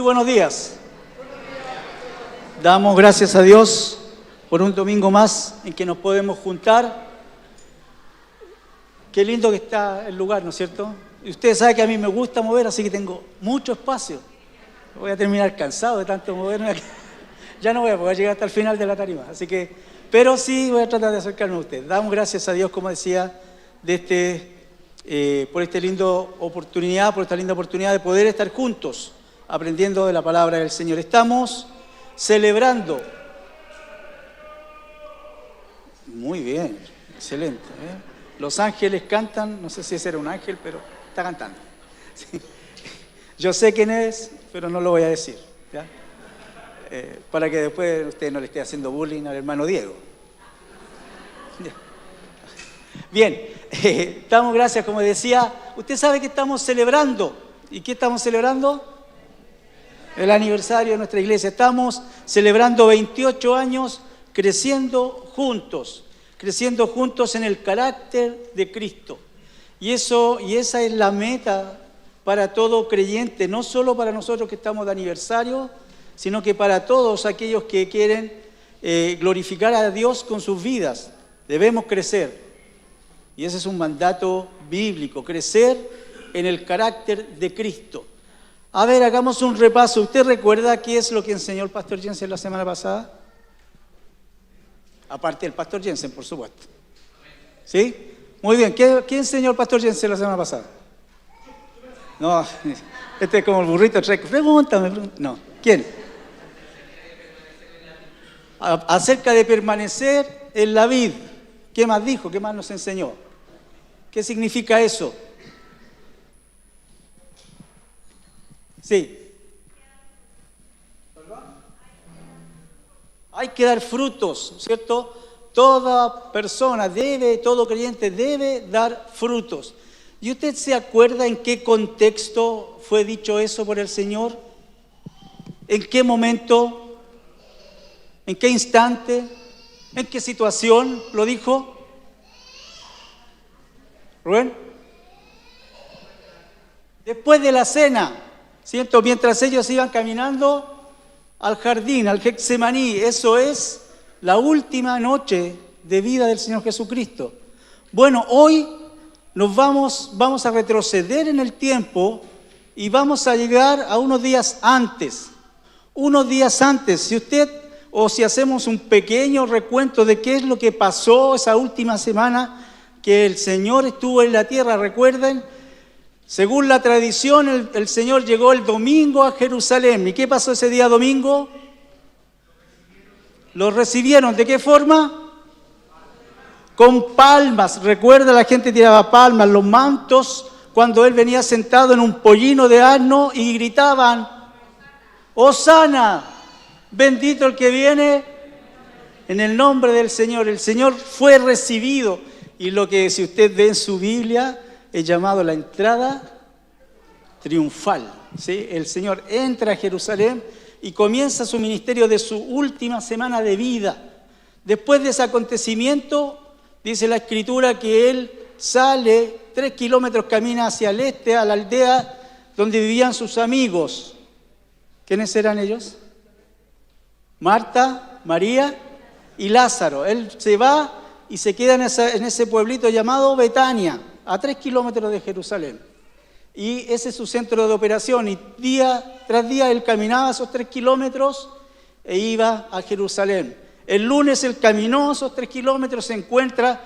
buenos días. Damos gracias a Dios por un domingo más en que nos podemos juntar. Qué lindo que está el lugar, ¿no es cierto? Y ustedes saben que a mí me gusta mover, así que tengo mucho espacio. Voy a terminar cansado de tanto moverme aquí. Ya no voy a poder llegar hasta el final de la tarima, así que, pero sí voy a tratar de acercarme a ustedes. Damos gracias a Dios, como decía, por esta linda oportunidad de poder estar juntos, aprendiendo de la palabra del Señor. Estamos celebrando. Muy bien, excelente. Los ángeles cantan, no sé si ese era un ángel, pero está cantando. Sí. Yo sé quién es, pero no lo voy a decir, ¿ya? Para que después usted no le esté haciendo bullying al hermano Diego. Bien, damos gracias, como decía. Usted sabe que estamos celebrando. ¿Y qué estamos celebrando? El aniversario de nuestra iglesia. Estamos celebrando 28 años creciendo juntos en el carácter de Cristo. Y esa es la meta para todo creyente, no solo para nosotros que estamos de aniversario, sino que para todos aquellos que quieren glorificar a Dios con sus vidas. Debemos crecer. Y ese es un mandato bíblico, crecer en el carácter de Cristo. A ver, hagamos un repaso. ¿Usted recuerda qué es lo que enseñó el pastor Jensen la semana pasada? Aparte del pastor Jensen, por supuesto. ¿Sí? Muy bien. ¿Qué enseñó el pastor Jensen la semana pasada? No, este es como el burrito Trek. Pregúntame. No. ¿Quién? Acerca de permanecer en la vid. ¿Qué más dijo? ¿Qué más nos enseñó? ¿Qué significa eso? Sí. Hay que dar frutos, ¿cierto? Toda persona todo creyente debe dar frutos. ¿Y usted se acuerda en qué contexto fue dicho eso por el Señor? ¿En qué momento? ¿En qué instante? ¿En qué situación lo dijo? ¿Rubén? Después de la cena, ¿cierto? Mientras ellos iban caminando al jardín, al Getsemaní. Eso es la última noche de vida del Señor Jesucristo. Bueno, hoy vamos a retroceder en el tiempo y vamos a llegar a unos días antes. Si hacemos un pequeño recuento de qué es lo que pasó esa última semana que el Señor estuvo en la tierra, recuerden, según la tradición, el Señor llegó el domingo a Jerusalén. ¿Y qué pasó ese día domingo? Lo recibieron. ¿De qué forma? Con palmas. Recuerda, la gente tiraba palmas, los mantos, cuando Él venía sentado en un pollino de asno y gritaban: ¡Hosana! Bendito el que viene en el nombre del Señor. El Señor fue recibido. Y lo que, si usted ve en su Biblia, es llamado la entrada triunfal. ¿Sí? El Señor entra a Jerusalén y comienza su ministerio de su última semana de vida. Después de ese acontecimiento, dice la Escritura que Él sale 3 kilómetros, camina hacia el este, a la aldea donde vivían sus amigos. ¿Quiénes eran ellos? Marta, María y Lázaro. Él se va y se queda en ese pueblito llamado Betania, a 3 kilómetros de Jerusalén. Y ese es su centro de operación. Y día tras día él caminaba esos 3 kilómetros e iba a Jerusalén. El lunes él caminó esos 3 kilómetros, se encuentra,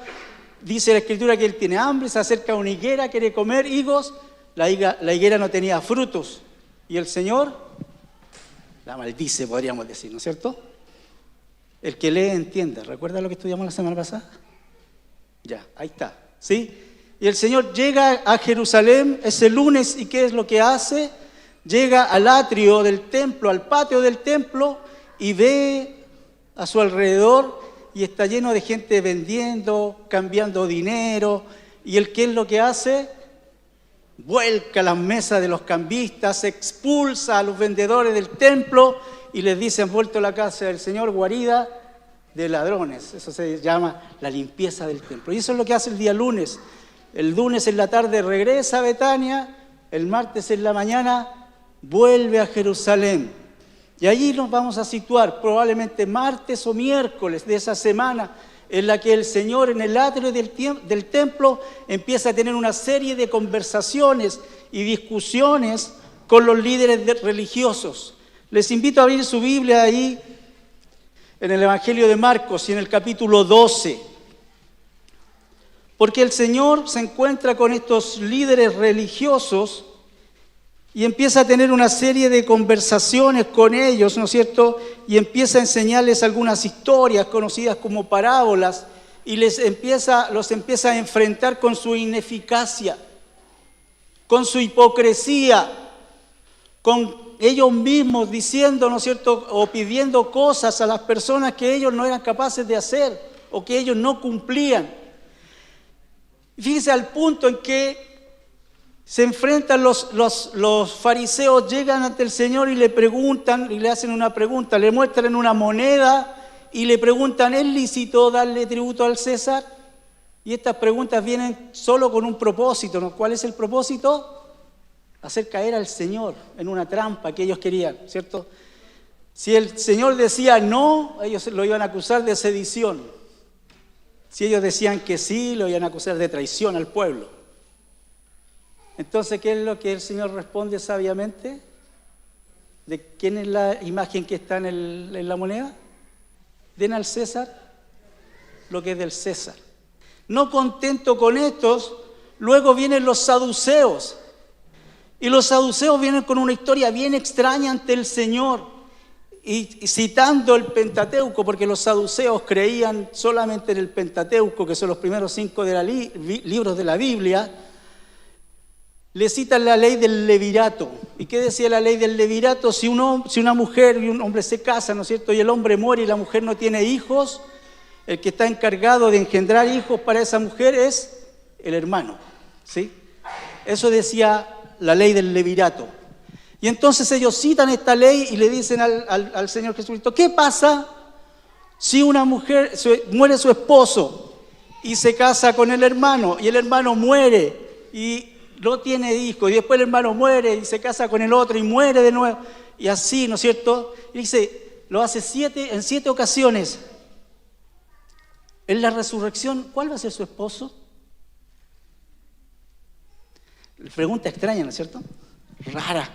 dice la Escritura que él tiene hambre, se acerca a una higuera, quiere comer higos, la higuera no tenía frutos. Y el Señor la maldice, podríamos decir, ¿no es cierto? El que lee entiende. ¿Recuerda lo que estudiamos la semana pasada? Ya, ahí está, ¿sí? Y el Señor llega a Jerusalén ese lunes, ¿y qué es lo que hace? Llega al atrio del templo, al patio del templo, y ve a su alrededor y está lleno de gente vendiendo, cambiando dinero. ¿Y él qué es lo que hace? Vuelca las mesas de los cambistas, expulsa a los vendedores del templo y les dice: han vuelto a la casa del Señor guarida de ladrones. Eso se llama la limpieza del templo. Y eso es lo que hace el día lunes. El lunes en la tarde regresa a Betania, el martes en la mañana vuelve a Jerusalén. Y allí nos vamos a situar, probablemente martes o miércoles de esa semana, en la que el Señor en el atrio del templo empieza a tener una serie de conversaciones y discusiones con los líderes religiosos. Les invito a abrir su Biblia ahí en el Evangelio de Marcos y en el capítulo 12. Porque el Señor se encuentra con estos líderes religiosos y empieza a tener una serie de conversaciones con ellos, ¿no es cierto? Y empieza a enseñarles algunas historias conocidas como parábolas y los empieza a enfrentar con su ineficacia, con su hipocresía, con ellos mismos diciendo, ¿no es cierto?, o pidiendo cosas a las personas que ellos no eran capaces de hacer o que ellos no cumplían. Fíjense al punto en que se enfrentan los fariseos, llegan ante el Señor y le preguntan, y le hacen una pregunta, le muestran una moneda y le preguntan, ¿es lícito darle tributo al César? Y estas preguntas vienen solo con un propósito, ¿no? ¿Cuál es el propósito? Hacer caer al Señor en una trampa que ellos querían, ¿cierto? Si el Señor decía no, ellos lo iban a acusar de sedición. Si ellos decían que sí, lo iban a acusar de traición al pueblo. Entonces, ¿qué es lo que el Señor responde sabiamente? ¿De quién es la imagen que está en la moneda? Den al César lo que es del César. No contento con estos, luego vienen los saduceos. Y los saduceos vienen con una historia bien extraña ante el Señor. Y citando el Pentateuco, porque los saduceos creían solamente en el Pentateuco, que son los primeros 5 libros de la Biblia, le citan la ley del levirato. ¿Y qué decía la ley del levirato? Si una mujer y un hombre se casan, ¿no es cierto?, y el hombre muere y la mujer no tiene hijos, el que está encargado de engendrar hijos para esa mujer es el hermano, ¿sí? Eso decía la ley del levirato. Y entonces ellos citan esta ley y le dicen al Señor Jesucristo, ¿qué pasa si una mujer muere su esposo y se casa con el hermano y el hermano muere y no tiene hijos, y después el hermano muere y se casa con el otro y muere de nuevo, y así, ¿no es cierto? Y dice, lo hace en 7 ocasiones. En la resurrección, ¿cuál va a ser su esposo? Pregunta extraña, ¿no es cierto? Rara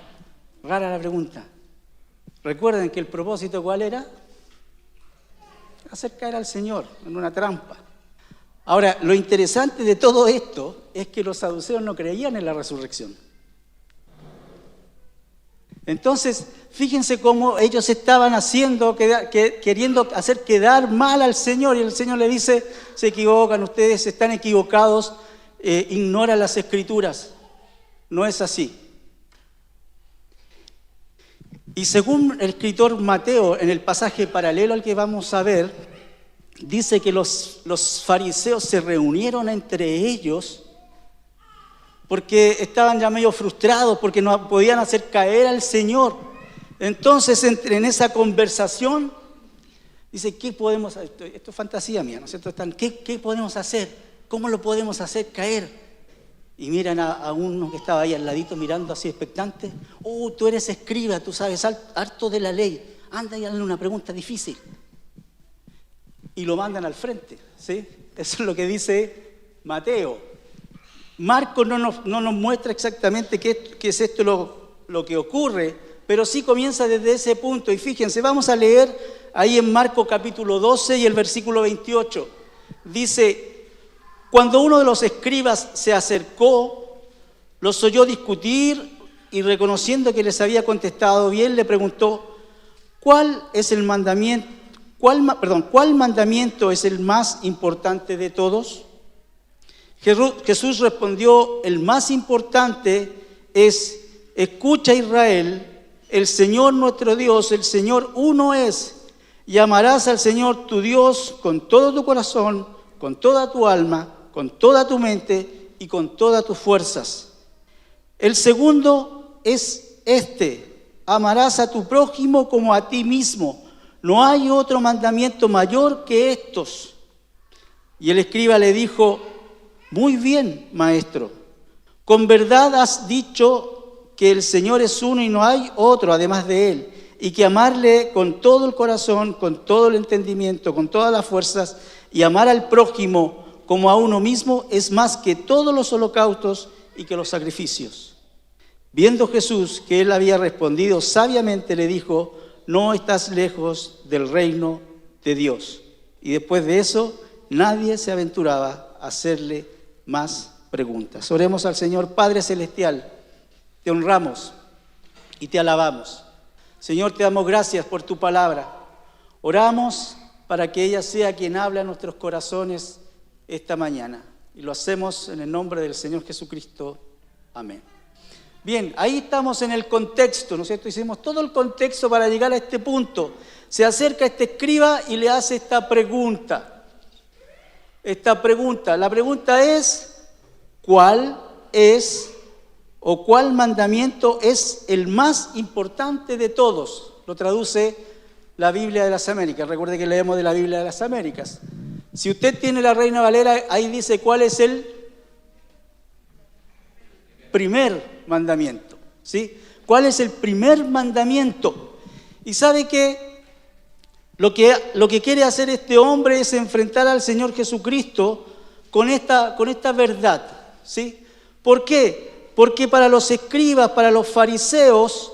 la pregunta. Recuerden que el propósito, ¿cuál era? Hacer caer al Señor en una trampa. Ahora, lo interesante de todo esto es que los saduceos no creían en la resurrección. Entonces, fíjense cómo ellos estaban queriendo hacer quedar mal al Señor, y el Señor le dice, se equivocan, ustedes están equivocados, ignoran las Escrituras. No es así. Y según el escritor Mateo, en el pasaje paralelo al que vamos a ver, dice que los fariseos se reunieron entre ellos porque estaban ya medio frustrados, porque no podían hacer caer al Señor. Entonces, en esa conversación, dice, ¿qué podemos hacer? Esto es fantasía mía, ¿no es cierto? ¿Qué podemos hacer? ¿Cómo lo podemos hacer caer? Y miran a uno que estaba ahí al ladito mirando así expectante. Tú eres escriba, tú sabes harto de la ley. Anda y hazle una pregunta difícil. Y lo mandan al frente, ¿sí? Eso es lo que dice Mateo. Marcos no nos muestra exactamente qué es esto lo que ocurre, pero sí comienza desde ese punto. Y fíjense, vamos a leer ahí en Marcos capítulo 12 y el versículo 28. Dice, cuando uno de los escribas se acercó, los oyó discutir y reconociendo que les había contestado bien, le preguntó, ¿cuál mandamiento es el más importante de todos? Jesús respondió, el más importante es, escucha Israel, el Señor nuestro Dios, el Señor uno es, y amarás al Señor tu Dios con todo tu corazón, con toda tu alma, con toda tu mente y con todas tus fuerzas. El segundo es amarás a tu prójimo como a ti mismo. No hay otro mandamiento mayor que estos. Y el escriba le dijo, muy bien, maestro, con verdad has dicho que el Señor es uno y no hay otro además de Él, y que amarle con todo el corazón, con todo el entendimiento, con todas las fuerzas, y amar al prójimo como a uno mismo es más que todos los holocaustos y que los sacrificios. Viendo Jesús que él había respondido sabiamente, le dijo: no estás lejos del reino de Dios. Y después de eso, nadie se aventuraba a hacerle más preguntas. Oremos al Señor. Padre Celestial, te honramos y te alabamos. Señor, te damos gracias por tu palabra. Oramos para que ella sea quien habla a nuestros corazones esta mañana. Y lo hacemos en el nombre del Señor Jesucristo. Amén. Bien, ahí estamos en el contexto, ¿no es cierto? Hicimos todo el contexto para llegar a este punto. Se acerca este escriba y le hace esta pregunta. La pregunta es: ¿cuál es o cuál mandamiento es el más importante de todos? Lo traduce la Biblia de las Américas. Recuerde que leemos de la Biblia de las Américas. Si usted tiene la Reina Valera, ahí dice cuál es el primer mandamiento, ¿sí? ¿Cuál es el primer mandamiento? Y sabe que lo que quiere hacer este hombre es enfrentar al Señor Jesucristo con esta verdad, ¿sí? ¿Por qué? Porque para los escribas, para los fariseos,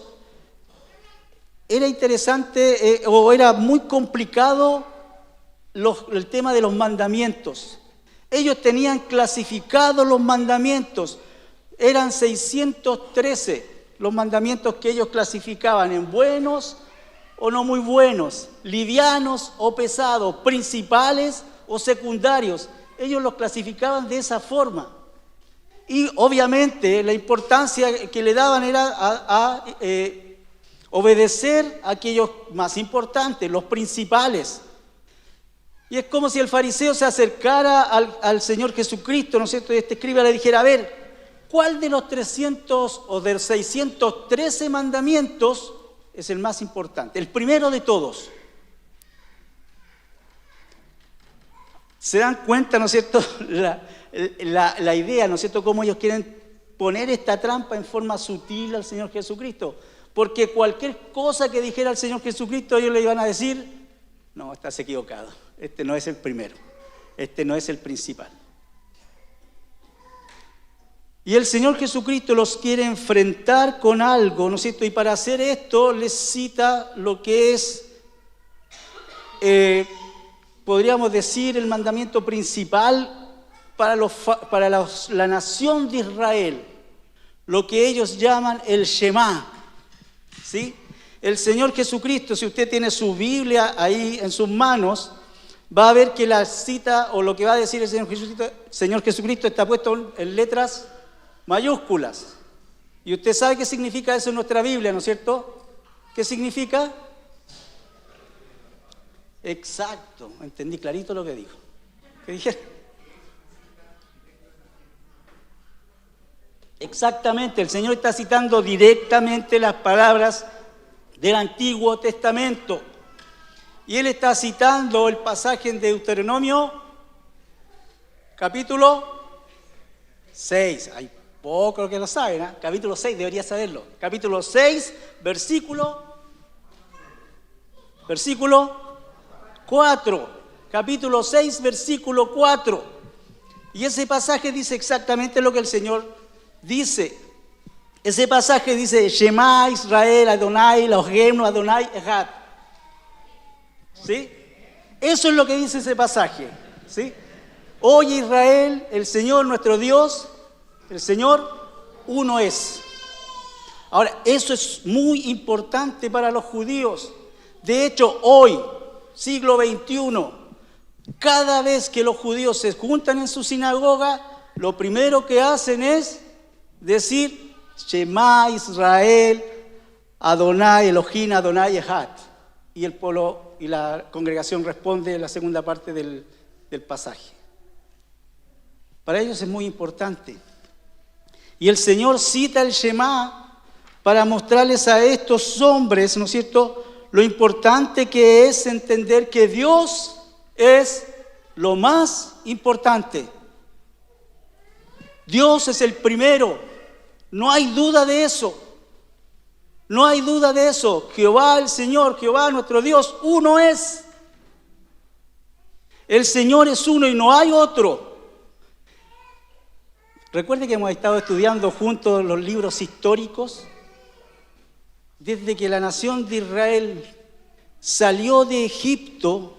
era interesante o era muy complicado el tema de los mandamientos. Ellos tenían clasificados los mandamientos. Eran 613 los mandamientos que ellos clasificaban en buenos o no muy buenos, livianos o pesados, principales o secundarios. Ellos los clasificaban de esa forma. Y obviamente la importancia que le daban era a obedecer a aquellos más importantes, los principales. Y es como si el fariseo se acercara al Señor Jesucristo, ¿no es cierto? Y este escriba le dijera: a ver, ¿cuál de los 300 o de 613 mandamientos es el más importante? El primero de todos. ¿Se dan cuenta, no es cierto? La idea, ¿no es cierto? Cómo ellos quieren poner esta trampa en forma sutil al Señor Jesucristo. Porque cualquier cosa que dijera el Señor Jesucristo, ellos le iban a decir: no, estás equivocado. Este no es el primero. Este no es el principal. Y el Señor Jesucristo los quiere enfrentar con algo, ¿no es cierto? Y para hacer esto les cita lo que es, podríamos decir, el mandamiento principal para la nación de Israel, lo que ellos llaman el Shema, ¿sí? El Señor Jesucristo, si usted tiene su Biblia ahí en sus manos, va a ver que la cita o lo que va a decir el Señor Jesucristo está puesto en letras mayúsculas. Y usted sabe qué significa eso en nuestra Biblia, ¿no es cierto? ¿Qué significa? Exacto, entendí clarito lo que dijo. ¿Qué dije? Exactamente, el Señor está citando directamente las palabras del Antiguo Testamento. Y Él está citando el pasaje en Deuteronomio, capítulo 6. Hay poco que lo saben, ¿eh? Capítulo 6, debería saberlo. Capítulo 6, versículo 4. Capítulo 6, versículo 4. Y ese pasaje dice exactamente lo que el Señor dice. Ese pasaje dice: Shema Israel, Adonai, Elohim, Adonai, Echad. ¿Sí? Eso es lo que dice ese pasaje, ¿sí? Oye Israel, el Señor nuestro Dios, el Señor uno es. Ahora, eso es muy importante para los judíos. De hecho, hoy, siglo XXI, cada vez que los judíos se juntan en su sinagoga, lo primero que hacen es decir: Shema Israel, Adonai, Elohim, Adonai, Echad. Y el pueblo y la congregación responde en la segunda parte del pasaje. Para ellos es muy importante. Y el Señor cita el Shema para mostrarles a estos hombres, ¿no es cierto?, lo importante que es entender que Dios es lo más importante. Dios es el primero, no hay duda de eso. No hay duda de eso. Jehová el Señor, Jehová nuestro Dios, uno es. El Señor es uno y no hay otro. Recuerde que hemos estado estudiando juntos los libros históricos. Desde que la nación de Israel salió de Egipto,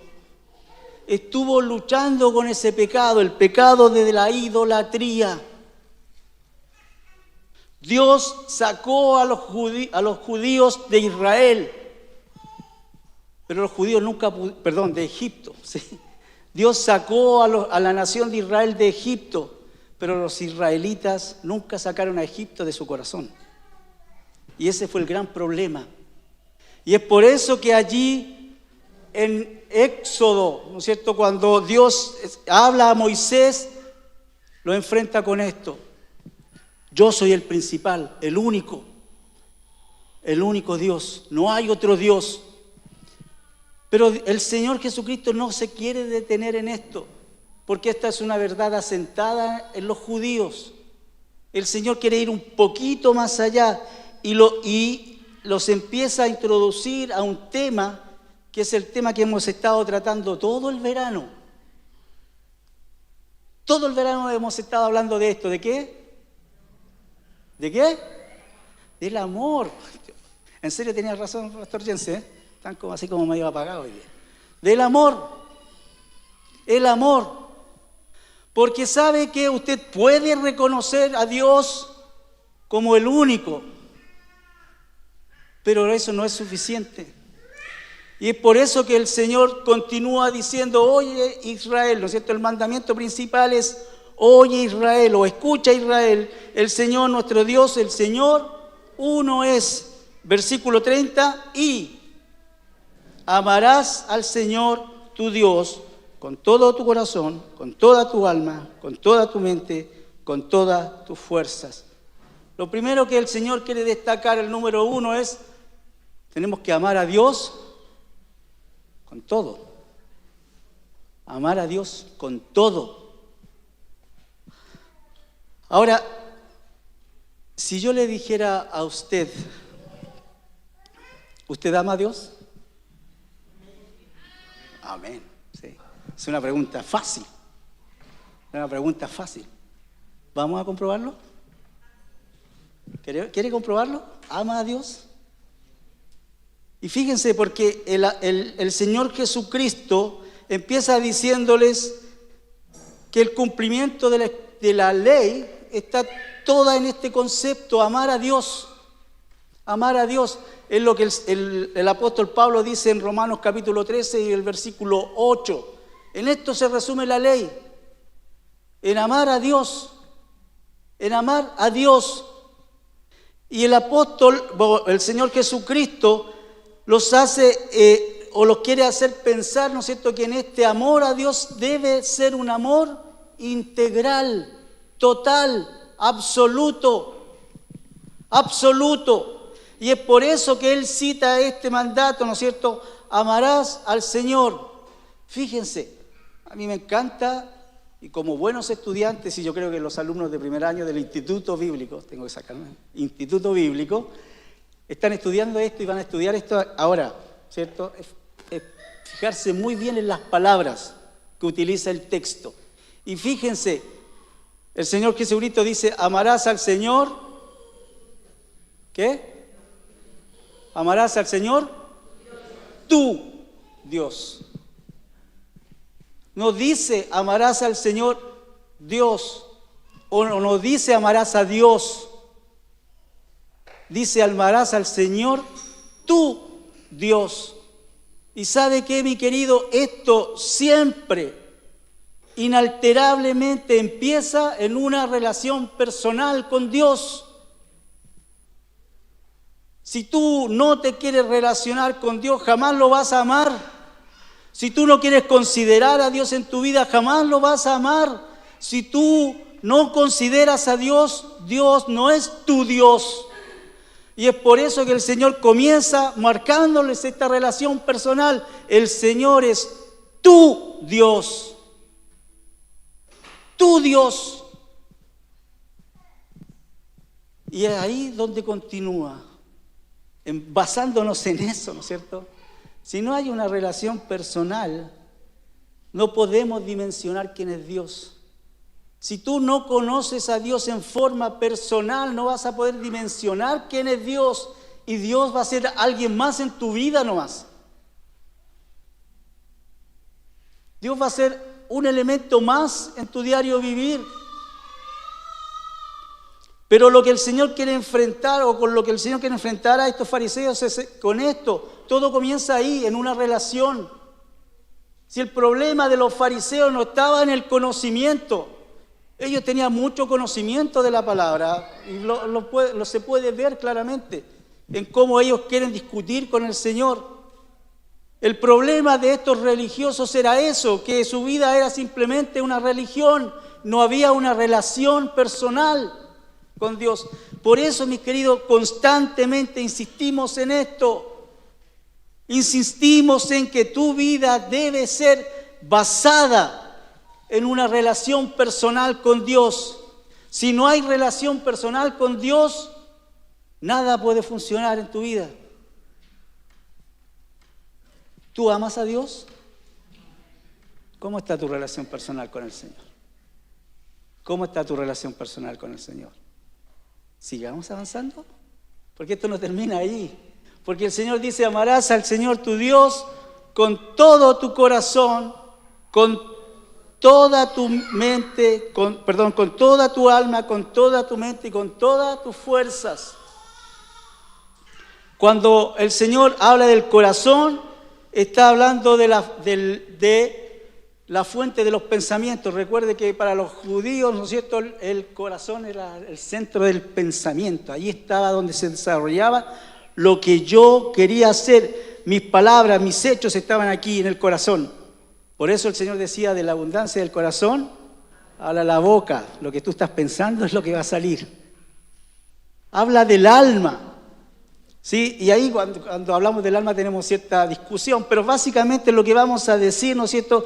estuvo luchando con ese pecado, el pecado de la idolatría. Dios sacó a los judíos de Israel, pero los judíos nunca, de Egipto, ¿sí? Dios sacó a la nación de Israel de Egipto, pero los israelitas nunca sacaron a Egipto de su corazón. Y ese fue el gran problema. Y es por eso que allí en Éxodo, ¿no es cierto?, cuando Dios habla a Moisés, lo enfrenta con esto. Yo soy el principal, el único Dios, no hay otro Dios. Pero el Señor Jesucristo no se quiere detener en esto, porque esta es una verdad asentada en los judíos. El Señor quiere ir un poquito más allá y los empieza a introducir a un tema que es el tema que hemos estado tratando todo el verano. Todo el verano hemos estado hablando de esto. ¿De qué? ¿De qué? Del amor. En serio tenía razón, Pastor Jensen, ¿eh? Están como así como medio apagados hoy día. Del amor. El amor. Porque sabe que usted puede reconocer a Dios como el único, pero eso no es suficiente. Y es por eso que el Señor continúa diciendo, oye Israel, ¿no es cierto? El mandamiento principal es, oye Israel, o escucha Israel, el Señor nuestro Dios, el Señor uno es. Versículo 30, y amarás al Señor tu Dios con todo tu corazón, con toda tu alma, con toda tu mente, con todas tus fuerzas. Lo primero que el Señor quiere destacar, el número 1, es, tenemos que amar a Dios con todo. Amar a Dios con todo. Ahora, si yo le dijera a usted, ¿usted ama a Dios? Amén. Sí. Es una pregunta fácil. Una pregunta fácil. ¿Vamos a comprobarlo? ¿Quiere comprobarlo? ¿Ama a Dios? Y fíjense, porque el Señor Jesucristo empieza diciéndoles que el cumplimiento de la ley está toda en este concepto, amar a Dios. Amar a Dios es lo que el apóstol Pablo dice en Romanos capítulo 13 y el versículo 8. En esto se resume la ley, en amar a Dios, en amar a Dios. Y el apóstol, el Señor Jesucristo, los hace o los quiere hacer pensar, ¿no es cierto?, que en este amor a Dios debe ser un amor integral, total, absoluto. Y es por eso que él cita este mandato, ¿no es cierto? Amarás al Señor. Fíjense, a mí me encanta, y como buenos estudiantes, y yo creo que los alumnos de primer año del Instituto Bíblico, tengo que sacarme, Instituto Bíblico, están estudiando esto y van a estudiar esto ahora, ¿cierto? Es fijarse muy bien en las palabras que utiliza el texto. Y fíjense, el Señor Jesucristo dice, amarás al Señor, ¿qué? Amarás al Señor, tú, Dios. No dice amarás al Señor Dios, o no dice amarás a Dios. Dice amarás al Señor tú, Dios. Y ¿sabe qué, mi querido? Esto siempre, inalterablemente, empieza en una relación personal con Dios. Si tú no te quieres relacionar con Dios, jamás lo vas a amar. Si tú no quieres considerar a Dios en tu vida, jamás lo vas a amar. Si tú no consideras a Dios, Dios no es tu Dios. Y es por eso que el Señor comienza marcándoles esta relación personal. El Señor es tu Dios. Tu Dios. Y es ahí donde continúa. basándonos en eso, ¿no es cierto? Si no hay una relación personal, no podemos dimensionar quién es Dios. Si tú no conoces a Dios en forma personal, no vas a poder dimensionar quién es Dios, y Dios va a ser alguien más en tu vida nomás. Dios va a ser un elemento más en tu diario vivir. Pero lo que el Señor quiere enfrentar, o con lo que el Señor quiere enfrentar a estos fariseos, es con esto. Todo comienza ahí, en una relación. Si el problema de los fariseos no estaba en el conocimiento, ellos tenían mucho conocimiento de la palabra, y se puede ver claramente en cómo ellos quieren discutir con el Señor. El problema de estos religiosos era eso, que su vida era simplemente una religión, no había una relación personal con Dios. Por eso, mis queridos, constantemente insistimos en esto. Insistimos en que tu vida debe ser basada en una relación personal con Dios. Si no hay relación personal con Dios, nada puede funcionar en tu vida. ¿Tú amas a Dios? ¿Cómo está tu relación personal con el Señor? ¿Cómo está tu relación personal con el Señor? ¿Sigamos avanzando? Porque esto no termina ahí. Porque el Señor dice: amarás al Señor tu Dios con todo tu corazón, con toda tu mente, con toda tu alma, con toda tu mente y con todas tus fuerzas. Cuando el Señor habla del corazón, está hablando de la fuente de los pensamientos. Recuerde que para los judíos, ¿no es cierto?, el corazón era el centro del pensamiento. Ahí estaba donde se desarrollaba lo que yo quería hacer. Mis palabras, mis hechos estaban aquí en el corazón. Por eso el Señor decía: de la abundancia del corazón habla la boca. Lo que tú estás pensando es lo que va a salir. Habla del alma. ¿Sí? Y ahí cuando hablamos del alma tenemos cierta discusión, pero básicamente lo que vamos a decir, ¿no es cierto?,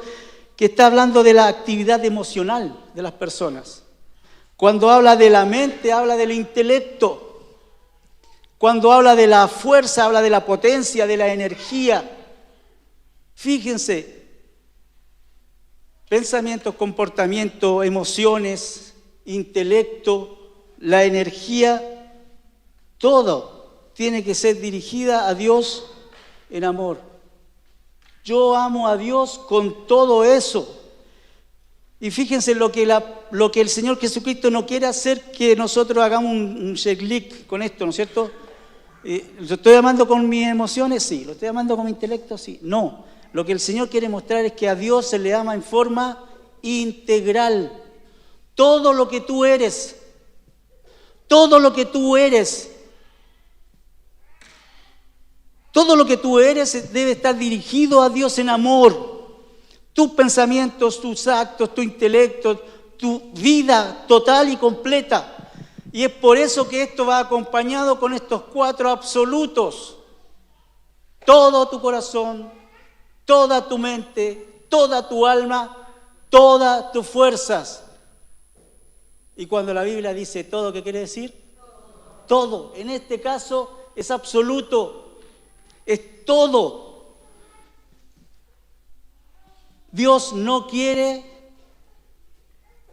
que está hablando de la actividad emocional de las personas. Cuando habla de la mente, habla del intelecto. Cuando habla de la fuerza, habla de la potencia, de la energía. Fíjense, pensamientos, comportamiento, emociones, intelecto, la energía, todo tiene que ser dirigida a Dios en amor. Yo amo a Dios con todo eso. Y fíjense lo que el Señor Jesucristo no quiere hacer, que nosotros hagamos un checklist con esto, ¿no es cierto? ¿Lo estoy amando con mis emociones? Sí. ¿Lo estoy amando con mi intelecto? Sí. No. Lo que el Señor quiere mostrar es que a Dios se le ama en forma integral. Todo lo que tú eres, todo lo que tú eres debe estar dirigido a Dios en amor. Tus pensamientos, tus actos, tu intelecto, tu vida total y completa. Y es por eso que esto va acompañado con estos 4 absolutos. Todo tu corazón, toda tu mente, toda tu alma, todas tus fuerzas. Y cuando la Biblia dice todo, ¿qué quiere decir? Todo. En este caso es absoluto, es todo. Dios no quiere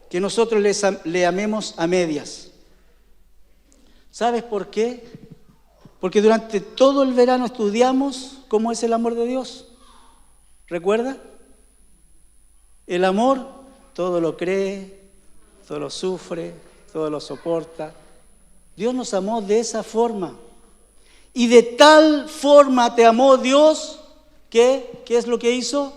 que nosotros le amemos a medias. ¿Sabes por qué? Porque durante todo el verano estudiamos cómo es el amor de Dios. ¿Recuerda? El amor todo lo cree, todo lo sufre, todo lo soporta. Dios nos amó de esa forma. Y de tal forma te amó Dios que, ¿qué es lo que hizo?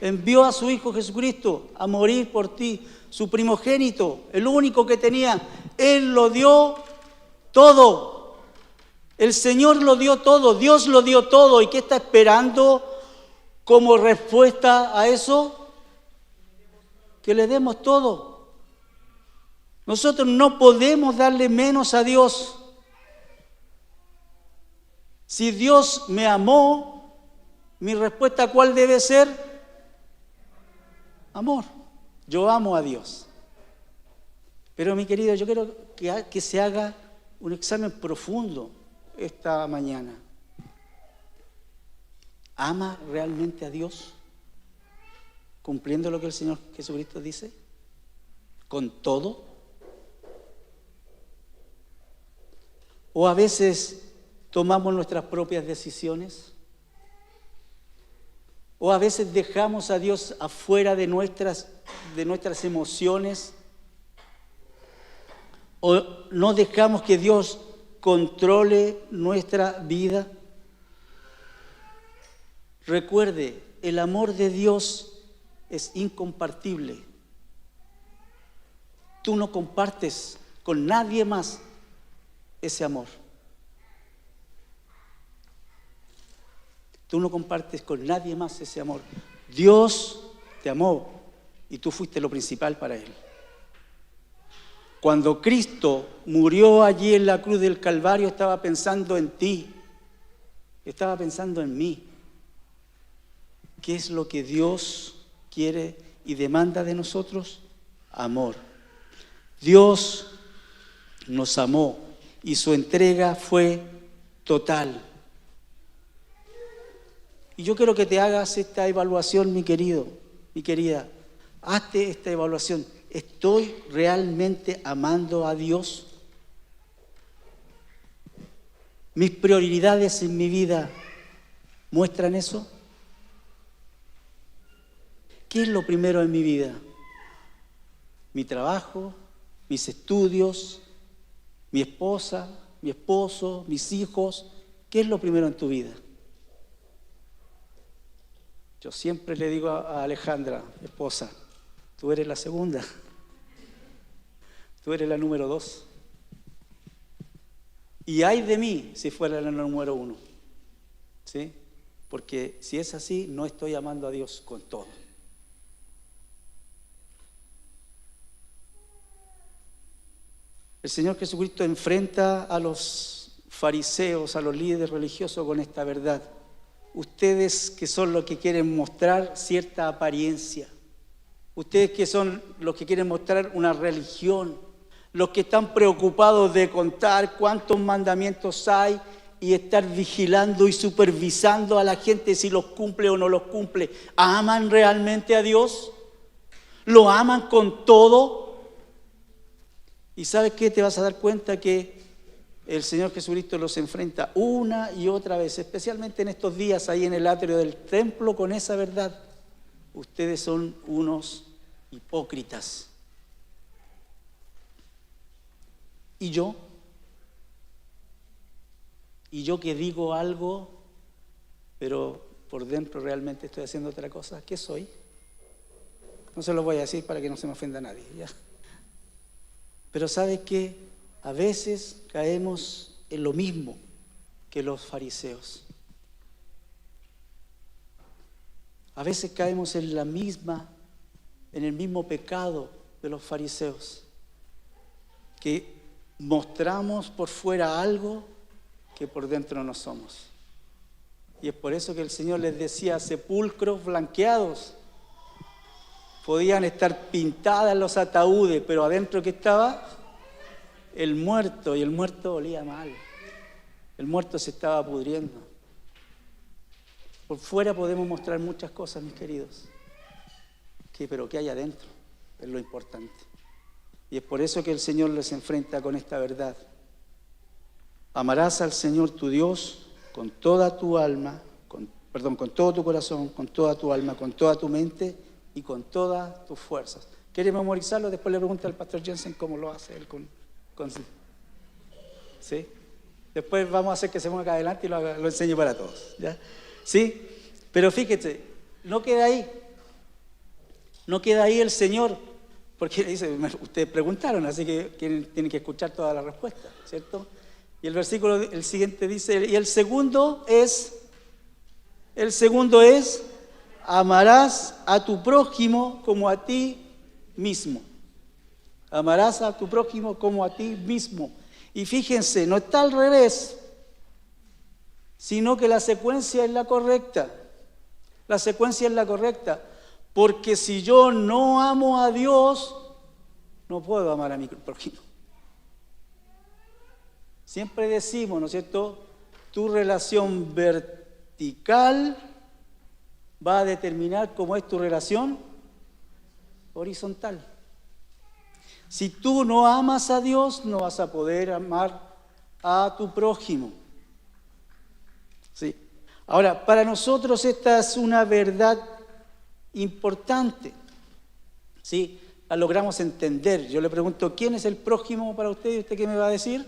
Envió a su Hijo Jesucristo a morir por ti, su primogénito, el único que tenía. Él lo dio todo. El Señor lo dio todo, Dios lo dio todo. ¿Y qué está esperando como respuesta a eso? Que le demos todo. Nosotros no podemos darle menos a Dios. Si Dios me amó, mi respuesta ¿cuál debe ser? Amor. Yo amo a Dios. Pero mi querido, yo quiero que se haga un examen profundo esta mañana. ¿Ama realmente a Dios? ¿Cumpliendo lo que el Señor Jesucristo dice? ¿Con todo? ¿O a veces tomamos nuestras propias decisiones? ¿O a veces dejamos a Dios afuera de nuestras emociones? ¿O no dejamos que Dios controle nuestra vida? Recuerde, el amor de Dios es incompartible. Tú no compartes con nadie más ese amor. Tú no compartes con nadie más ese amor. Dios te amó y tú fuiste lo principal para Él. Cuando Cristo murió allí en la cruz del Calvario, estaba pensando en ti, estaba pensando en mí. ¿Qué es lo que Dios quiere y demanda de nosotros? Amor. Dios nos amó y su entrega fue total. Y yo quiero que te hagas esta evaluación, mi querido, mi querida. Hazte esta evaluación. ¿Estoy realmente amando a Dios? ¿Mis prioridades en mi vida muestran eso? ¿Qué es lo primero en mi vida? ¿Mi trabajo? ¿Mis estudios? ¿Mi esposa? ¿Mi esposo? ¿Mis hijos? ¿Qué es lo primero en tu vida? Yo siempre le digo a Alejandra, mi esposa, tú eres la segunda, tú eres la número 2. Y ay de mí si fuera la número 1, ¿sí? Porque si es así, no estoy amando a Dios con todo. El Señor Jesucristo enfrenta a los fariseos, a los líderes religiosos con esta verdad. Ustedes que son los que quieren mostrar cierta apariencia, ustedes que son los que quieren mostrar una religión, los que están preocupados de contar cuántos mandamientos hay y estar vigilando y supervisando a la gente si los cumple o no los cumple, ¿aman realmente a Dios? ¿Lo aman con todo? ¿Y sabes qué? Te vas a dar cuenta que el Señor Jesucristo los enfrenta una y otra vez, especialmente en estos días ahí en el atrio del templo, con esa verdad. Ustedes son unos hipócritas. ¿Y yo? ¿Y yo que digo algo, pero por dentro realmente estoy haciendo otra cosa? ¿Qué soy? No se lo voy a decir para que no se me ofenda a nadie, ¿ya? Pero ¿sabes qué? A veces caemos en lo mismo que los fariseos. A veces caemos en el mismo pecado de los fariseos, que mostramos por fuera algo que por dentro no somos. Y es por eso que el Señor les decía sepulcros blanqueados. Podían estar pintadas los ataúdes, pero adentro ¿qué estaba? El muerto, y el muerto olía mal. El muerto se estaba pudriendo. Por fuera podemos mostrar muchas cosas, mis queridos, pero ¿qué hay adentro? Es lo importante. Y es por eso que el Señor les enfrenta con esta verdad. Amarás al Señor tu Dios con toda tu alma, con todo tu corazón, con toda tu alma, con toda tu mente y con todas tus fuerzas. ¿Quiere memorizarlo? Después le pregunta al pastor Jensen cómo lo hace él ¿sí? Después vamos a hacer que se ponga acá adelante y lo enseñe para todos, ¿ya? ¿Sí? Pero fíjate, no queda ahí. No queda ahí el Señor, porque dice, ustedes preguntaron, así que tienen que escuchar toda la respuesta, ¿cierto? Y el siguiente dice, y el segundo es, amarás a tu prójimo como a ti mismo. Amarás a tu prójimo como a ti mismo. Y fíjense, no está al revés, sino que la secuencia es la correcta. La secuencia es la correcta. Porque si yo no amo a Dios, no puedo amar a mi prójimo. Siempre decimos, ¿no es cierto? Tu relación vertical va a determinar cómo es tu relación horizontal. Si tú no amas a Dios, no vas a poder amar a tu prójimo. ¿Sí? Ahora, para nosotros esta es una verdad importante. ¿Sí? La logramos entender. Yo le pregunto, ¿quién es el prójimo para usted? ¿Y usted qué me va a decir?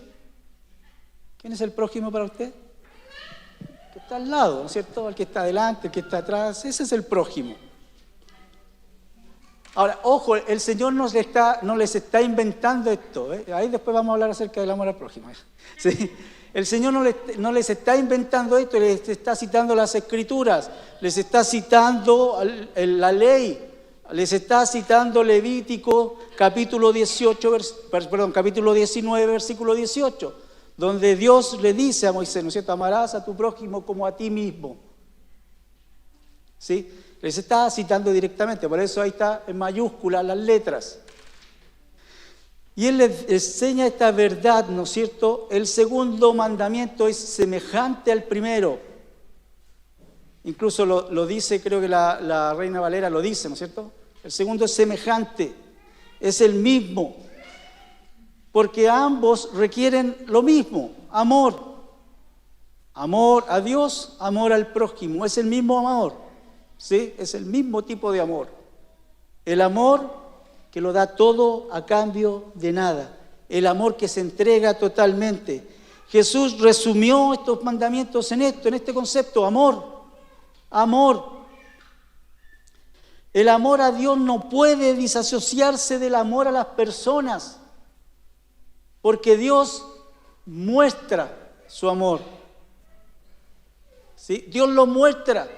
¿Quién es el prójimo para usted? El que está al lado, ¿no es cierto? El que está adelante, el que está atrás. Ese es el prójimo. Ahora, ojo, el Señor no les está inventando esto. Ahí después vamos a hablar acerca del amor al prójimo. ¿Sí? El Señor no les está inventando esto, les está citando las Escrituras, les está citando la ley, les está citando Levítico capítulo 19, versículo 18, donde Dios le dice a Moisés, ¿no es cierto?, amarás a tu prójimo como a ti mismo. ¿Sí? Les está citando directamente, por eso ahí está en mayúsculas las letras. Y Él les enseña esta verdad, ¿no es cierto? El segundo mandamiento es semejante al primero. Incluso lo dice, creo que la Reina Valera lo dice, ¿no es cierto? El segundo es semejante, es el mismo. Porque ambos requieren lo mismo, amor. Amor a Dios, amor al prójimo, es el mismo amor. ¿Sí? Es el mismo tipo de amor. El amor que lo da todo a cambio de nada. El amor que se entrega totalmente. Jesús resumió estos mandamientos en este concepto, amor. Amor. El amor a Dios no puede disasociarse del amor a las personas, porque Dios muestra su amor. ¿Sí? Dios lo muestra.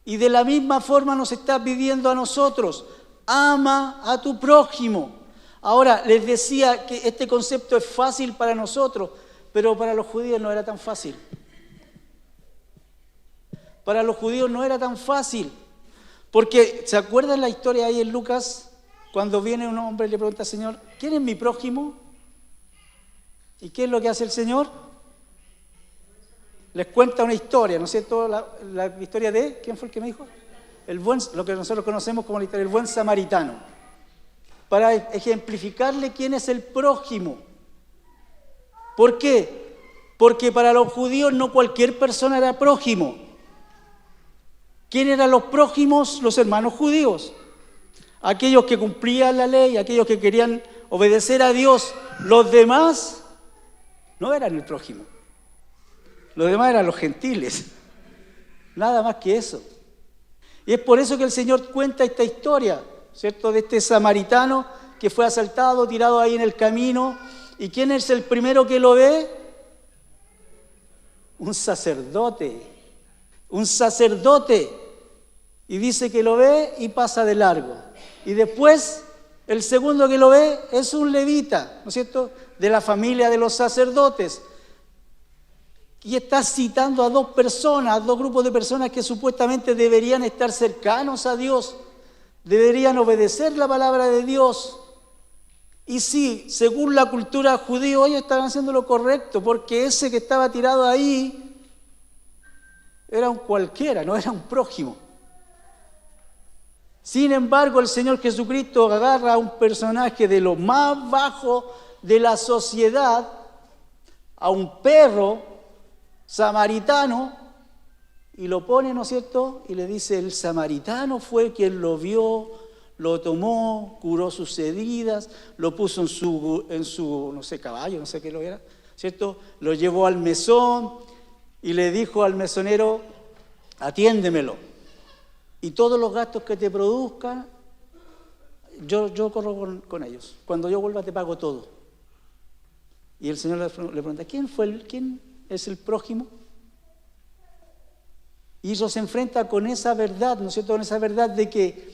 Y de la misma forma nos está pidiendo a nosotros, ama a tu prójimo. Ahora, les decía que este concepto es fácil para nosotros, pero para los judíos no era tan fácil. Para los judíos no era tan fácil. Porque, ¿se acuerdan la historia ahí en Lucas? Cuando viene un hombre y le pregunta al Señor, ¿quién es mi prójimo? ¿Y qué es lo que hace el Señor? Les cuenta una historia, ¿no es cierto? La historia de, ¿quién fue el que me dijo? Lo que nosotros conocemos como la historia del buen samaritano. Para ejemplificarle quién es el prójimo. ¿Por qué? Porque para los judíos no cualquier persona era prójimo. ¿Quién eran los prójimos? Los hermanos judíos. Aquellos que cumplían la ley, aquellos que querían obedecer a Dios. Los demás no eran el prójimo. Los demás eran los gentiles. Nada más que eso. Y es por eso que el Señor cuenta esta historia, ¿cierto? De este samaritano que fue asaltado, tirado ahí en el camino. ¿Y quién es el primero que lo ve? Un sacerdote. Un sacerdote. Y dice que lo ve y pasa de largo. Y después, el segundo que lo ve es un levita, ¿no es cierto? De la familia de los sacerdotes. Y está citando a dos grupos de personas que supuestamente deberían estar cercanos a Dios, deberían obedecer la palabra de Dios. Y sí, según la cultura judía, ellos estaban haciendo lo correcto, porque ese que estaba tirado ahí era un cualquiera, no era un prójimo. Sin embargo, el Señor Jesucristo agarra a un personaje de lo más bajo de la sociedad, a un perro samaritano, y lo pone, ¿no es cierto? Y le dice, el samaritano fue quien lo vio, lo tomó, curó sus heridas, lo puso en su no sé, caballo, no sé qué lo era, ¿cierto? Lo llevó al mesón y le dijo al mesonero, atiéndemelo. Y todos los gastos que te produzcan, yo corro con ellos. Cuando yo vuelva te pago todo. Y el Señor le pregunta, ¿quién es el prójimo? Y eso se enfrenta con esa verdad, ¿no es cierto? Con esa verdad de que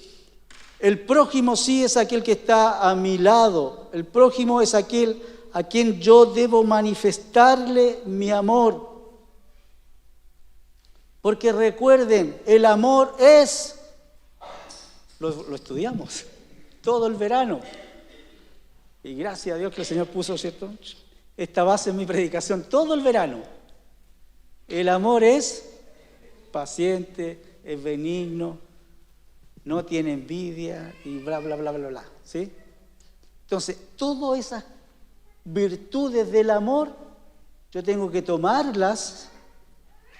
el prójimo sí es aquel que está a mi lado. El prójimo es aquel a quien yo debo manifestarle mi amor. Porque recuerden, el amor es, lo estudiamos todo el verano. Y gracias a Dios que el Señor puso, ¿cierto?, esta base en mi predicación todo el verano. El amor es paciente, es benigno, no tiene envidia y bla, bla, bla, bla, bla. ¿Sí? Entonces, todas esas virtudes del amor, yo tengo que tomarlas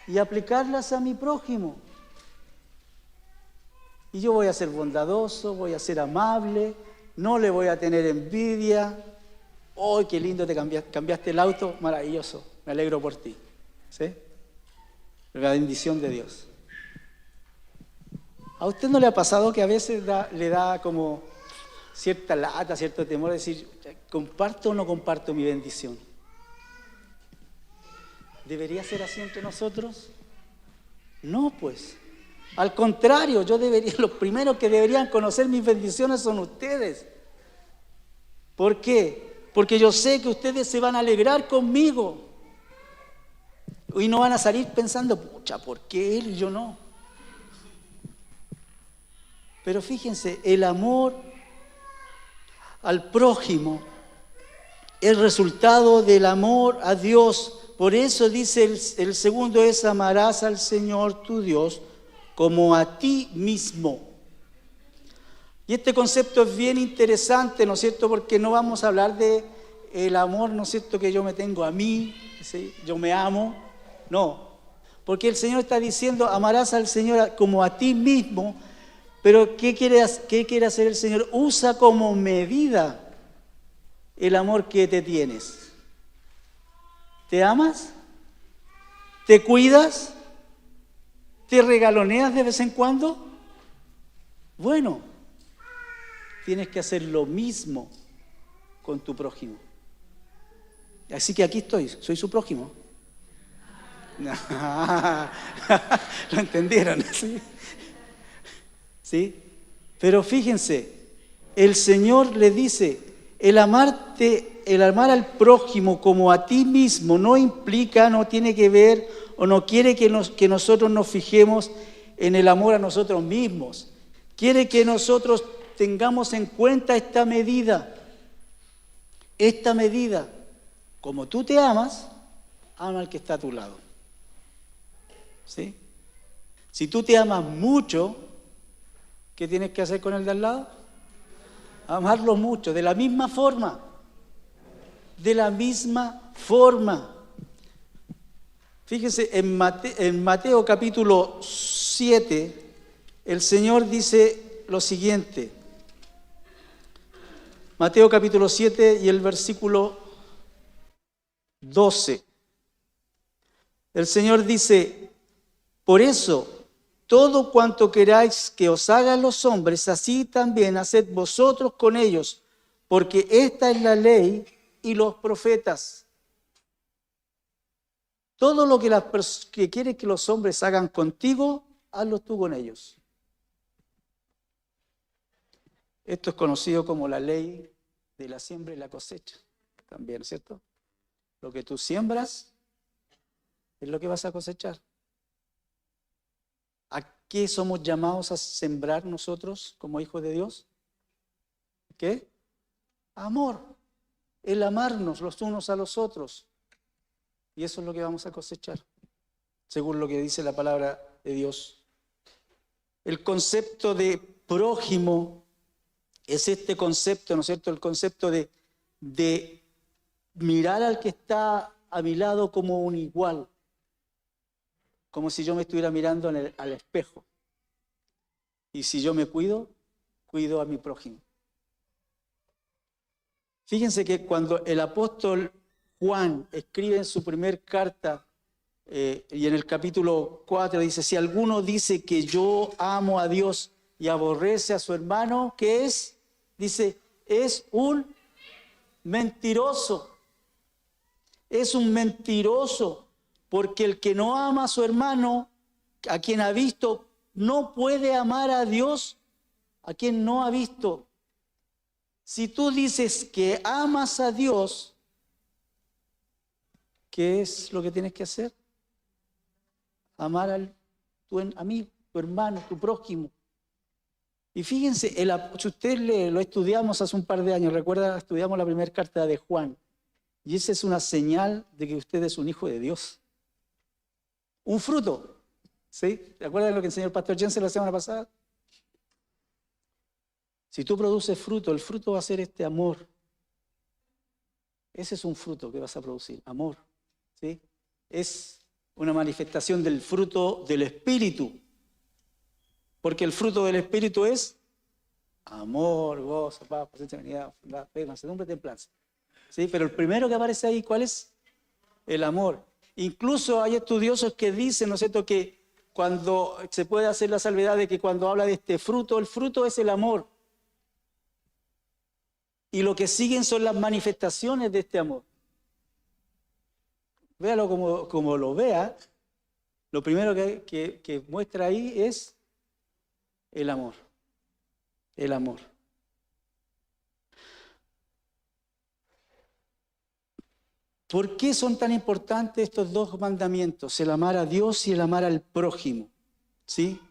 y aplicarlas a mi prójimo. Y yo voy a ser bondadoso, voy a ser amable, no le voy a tener envidia. ¡Oh, qué lindo te cambiaste el auto! Maravilloso, me alegro por ti. ¿Sí? La bendición de Dios. ¿A usted no le ha pasado que a veces le da como cierta lata, cierto temor de decir, ¿comparto o no comparto mi bendición? ¿Debería ser así entre nosotros? No, pues. Al contrario, los primeros que deberían conocer mis bendiciones son ustedes. ¿Por qué? Porque yo sé que ustedes se van a alegrar conmigo. Y no van a salir pensando, pucha, ¿por qué él y yo no? Pero fíjense, el amor al prójimo es resultado del amor a Dios. Por eso dice el segundo es: amarás al Señor tu Dios como a ti mismo. Y este concepto es bien interesante, ¿no es cierto? Porque no vamos a hablar de el amor, ¿no es cierto?, que yo me tengo a mí, ¿sí? Yo me amo. No, porque el Señor está diciendo, amarás al Señor como a ti mismo. Pero ¿qué quiere hacer el Señor? Usa como medida el amor que te tienes. ¿Te amas? ¿Te cuidas? ¿Te regaloneas de vez en cuando? Bueno, tienes que hacer lo mismo con tu prójimo. Así que aquí estoy, soy su prójimo. ¿Lo entendieron? ¿Sí? ¿Sí? Pero fíjense, el Señor le dice, el amar al prójimo como a ti mismo no implica, no tiene que ver o no quiere que nosotros nos fijemos en el amor a nosotros mismos. Quiere que nosotros tengamos en cuenta esta medida. Esta medida, como tú te amas, ama al que está a tu lado. ¿Sí? Si tú te amas mucho, ¿qué tienes que hacer con el de al lado? Amarlo mucho, de la misma forma. De la misma forma. Fíjense, en Mateo capítulo 7, el Señor dice lo siguiente. Mateo capítulo 7 y el versículo 12. El Señor dice, por eso, todo cuanto queráis que os hagan los hombres, así también haced vosotros con ellos, porque esta es la ley y los profetas. Todo lo que quieres que los hombres hagan contigo, hazlo tú con ellos. Esto es conocido como la ley de la siembra y la cosecha, también, ¿cierto? Lo que tú siembras es lo que vas a cosechar. ¿A qué somos llamados a sembrar nosotros como hijos de Dios? ¿Qué? Amor. El amarnos los unos a los otros. Y eso es lo que vamos a cosechar, según lo que dice la palabra de Dios. El concepto de prójimo es este concepto, ¿no es cierto? El concepto de mirar al que está a mi lado como un igual. Como si yo me estuviera mirando al espejo. Y si yo me cuido a mi prójimo. Fíjense que cuando el apóstol Juan escribe en su primer carta, y en el capítulo 4 dice, si alguno dice que yo amo a Dios y aborrece a su hermano, ¿qué es? Dice, es un mentiroso. Es un mentiroso. Porque el que no ama a su hermano, a quien ha visto, no puede amar a Dios, a quien no ha visto. Si tú dices que amas a Dios, ¿qué es lo que tienes que hacer? Amar a mí, tu hermano, tu prójimo. Y fíjense, si usted lo estudiamos hace un par de años, recuerda, estudiamos la primera carta de Juan, y esa es una señal de que usted es un hijo de Dios. un fruto. ¿Sí? ¿Te acuerdas de lo que enseñó el pastor Jensen la semana pasada? Si tú produces fruto, el fruto va a ser este amor. Ese es un fruto que vas a producir, amor. ¿Sí? Es una manifestación del fruto del Espíritu. Porque el fruto del Espíritu es amor, gozo, paz, paciencia, benignidad, fe, mansedumbre, templanza. ¿Sí? Pero el primero que aparece ahí, ¿cuál es? El amor. Incluso hay estudiosos que dicen, ¿no es cierto?, que cuando se puede hacer la salvedad de que cuando habla de este fruto, el fruto es el amor. Y lo que siguen son las manifestaciones de este amor. Véalo como lo vea, lo primero que muestra ahí es el amor. El amor. ¿Por qué son tan importantes estos dos mandamientos? El amar a Dios y el amar al prójimo. ¿Sí?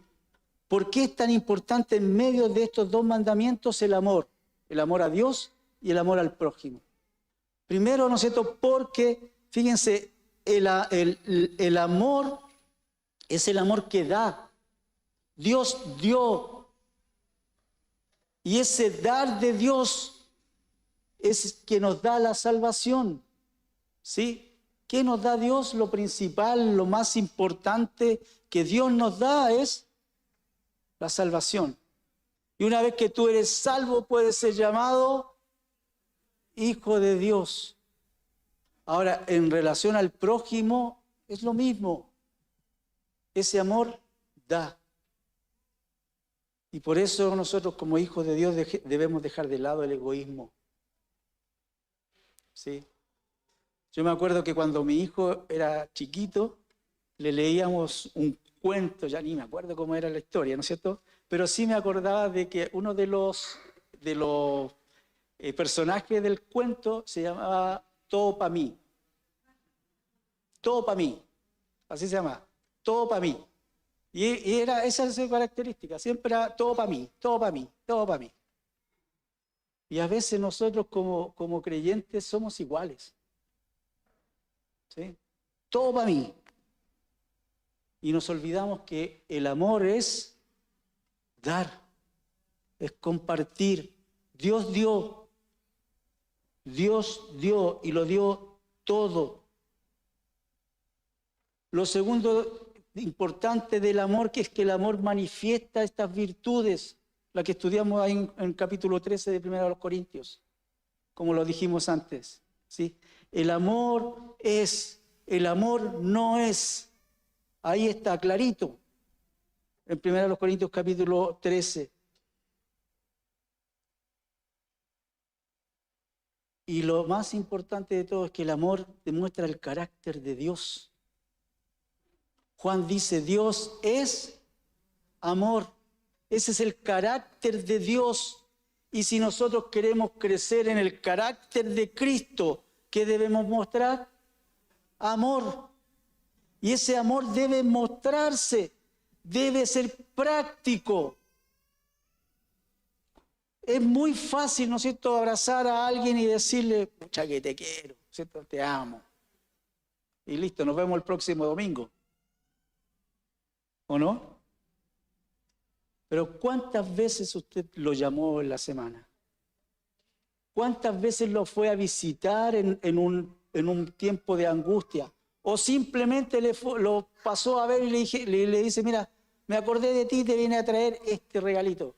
¿Por qué es tan importante en medio de estos dos mandamientos el amor? El amor a Dios y el amor al prójimo. Primero, ¿no es cierto? Porque, fíjense, el amor es el amor que da. Dios dio. Y ese dar de Dios es que nos da la salvación. ¿Sí? ¿Qué nos da Dios? Lo principal, lo más importante que Dios nos da es la salvación. Y una vez que tú eres salvo, puedes ser llamado hijo de Dios. Ahora, en relación al prójimo, es lo mismo. Ese amor da. Y por eso nosotros como hijos de Dios debemos dejar de lado el egoísmo. ¿Sí? Yo me acuerdo que cuando mi hijo era chiquito, le leíamos un cuento, ya ni me acuerdo cómo era la historia, ¿no es cierto? Pero sí me acordaba de que uno de los personajes del cuento se llamaba Todo para mí. Todo para mí. Así se llama. Todo para mí. Y era esa es su característica. Siempre era todo para mí, todo para mí, todo para mí. Y a veces nosotros como creyentes somos iguales. ¿Sí? Todo para mí. Y nos olvidamos que el amor es dar, es compartir. Dios dio y lo dio todo. Lo segundo importante del amor, que es que el amor manifiesta estas virtudes, la que estudiamos ahí en el capítulo 13 de 1 Corintios, como lo dijimos antes. ¿Sí? El amor no es. Ahí está clarito, en 1 Corintios capítulo 13. Y lo más importante de todo es que el amor demuestra el carácter de Dios. Juan dice, Dios es amor. Ese es el carácter de Dios. Y si nosotros queremos crecer en el carácter de Cristo, ¿qué debemos mostrar? Amor. Y ese amor debe mostrarse, debe ser práctico. Es muy fácil, ¿no es cierto?, abrazar a alguien y decirle, pucha que te quiero, ¿cierto?, te amo. Y listo, nos vemos el próximo domingo. ¿O no? Pero ¿cuántas veces usted lo llamó en la semana? ¿Cuántas veces lo fue a visitar en un tiempo de angustia? O simplemente lo pasó a ver y le dice, mira, me acordé de ti y te vine a traer este regalito.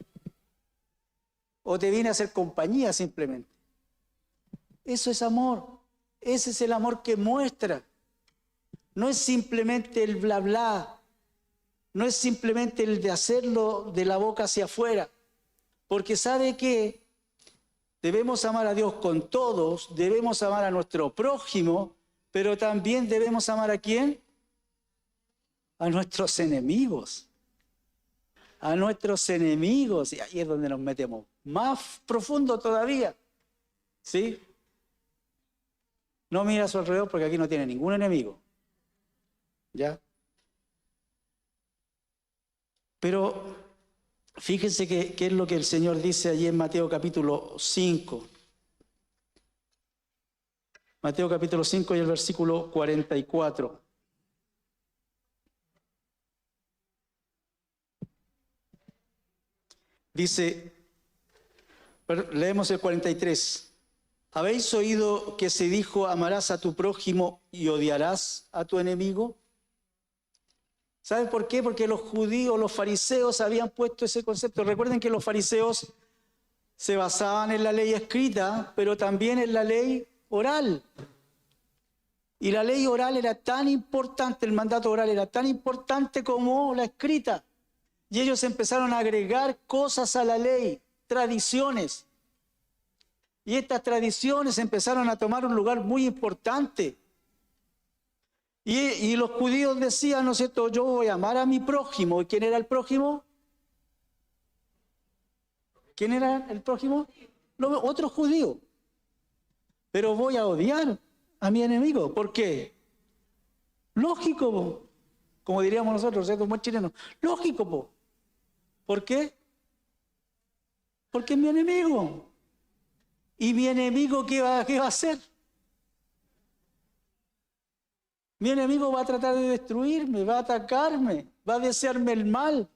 O te vine a hacer compañía simplemente. Eso es amor. Ese es el amor que muestra. No es simplemente el bla bla. No es simplemente el de hacerlo de la boca hacia afuera. Porque ¿sabe qué? Debemos amar a Dios con todos, debemos amar a nuestro prójimo, pero también debemos amar ¿a quién? A nuestros enemigos. A nuestros enemigos. Y ahí es donde nos metemos. Más profundo todavía. ¿Sí? No mira a su alrededor porque aquí no tiene ningún enemigo. ¿Ya? Pero fíjense qué es lo que el Señor dice allí en Mateo capítulo 5. Mateo capítulo 5 y el versículo 44. Dice, leemos el 43. ¿Habéis oído que se dijo, amarás a tu prójimo y odiarás a tu enemigo? ¿Saben por qué? Porque los judíos, los fariseos habían puesto ese concepto. Recuerden que los fariseos se basaban en la ley escrita, pero también en la ley oral. Y la ley oral era tan importante, el mandato oral era tan importante como la escrita. Y ellos empezaron a agregar cosas a la ley, tradiciones. Y estas tradiciones empezaron a tomar un lugar muy importante. Y los judíos decían, ¿no es cierto?, yo voy a amar a mi prójimo. ¿Y quién era el prójimo? ¿Quién era el prójimo? Otro judío. Pero voy a odiar a mi enemigo. ¿Por qué? Lógico, po. Como diríamos nosotros, ¿cierto?, como chilenos. Lógico, po. ¿Por qué? Porque es mi enemigo. ¿Y mi enemigo qué va a hacer? Mi enemigo va a tratar de destruirme, va a atacarme, va a desearme el mal.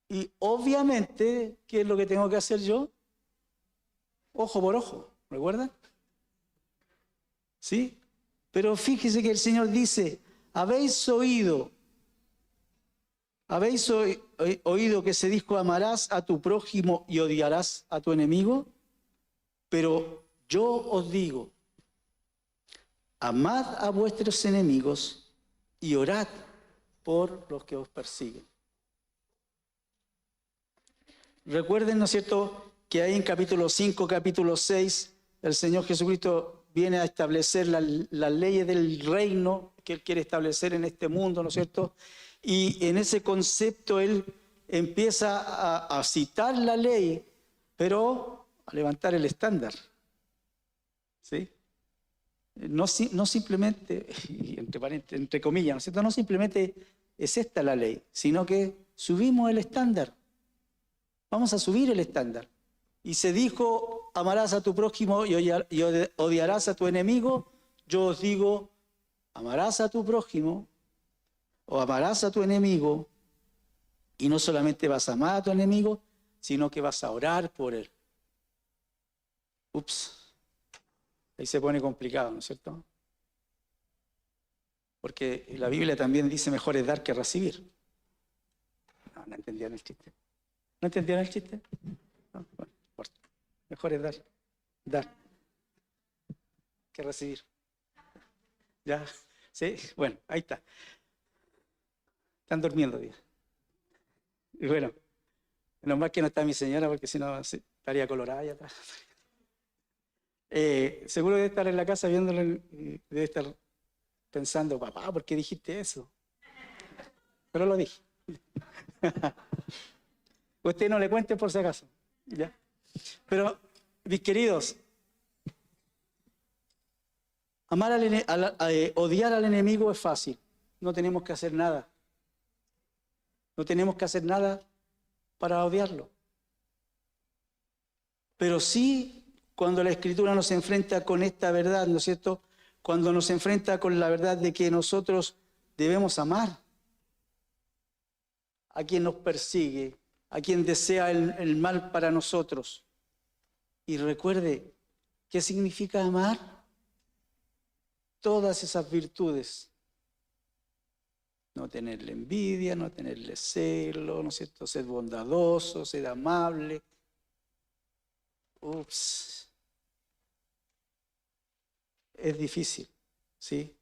Y obviamente, ¿qué es lo que tengo que hacer yo? Ojo por ojo, ¿recuerdan? ¿Sí? Pero fíjese que el Señor dice, habéis oído que se dijo, amarás a tu prójimo y odiarás a tu enemigo, pero yo os digo, amad a vuestros enemigos y orad por los que os persiguen. Recuerden, ¿no es cierto?, que ahí en capítulo 5, capítulo 6, el Señor Jesucristo viene a establecer las leyes del reino que Él quiere establecer en este mundo, ¿no es cierto? Y en ese concepto Él empieza a citar la ley, pero a levantar el estándar. ¿Sí? No simplemente, entre comillas, ¿no es cierto?, no simplemente es esta la ley, sino que subimos el estándar. Vamos a subir el estándar. Y se dijo, amarás a tu prójimo y odiarás a tu enemigo. Yo os digo, amarás a tu prójimo o amarás a tu enemigo. Y no solamente vas a amar a tu enemigo, sino que vas a orar por él. Ups. Ahí se pone complicado, ¿no es cierto? Porque la Biblia también dice, mejor es dar que recibir. No entendían el chiste. ¿No entendieron el chiste? No, bueno, mejor es dar que recibir. ¿Ya? ¿Sí? Bueno, ahí está. Están durmiendo, tío. Y bueno, menos mal que no está mi señora, porque si no estaría colorada allá atrás. Seguro debe estar en la casa viéndolo y debe estar pensando, papá, ¿por qué dijiste eso? Pero lo dije. Usted no le cuente por si acaso. ¿Ya? Pero, mis queridos, odiar al enemigo es fácil. No tenemos que hacer nada. No tenemos que hacer nada para odiarlo. Pero sí, cuando la Escritura nos enfrenta con esta verdad, ¿no es cierto?, cuando nos enfrenta con la verdad de que nosotros debemos amar a quien nos persigue, a quien desea el mal para nosotros. Y recuerde, ¿qué significa amar? Todas esas virtudes. No tenerle envidia, no tenerle celo, ¿no es cierto?, ser bondadoso, ser amable. Ups. Es difícil, ¿sí?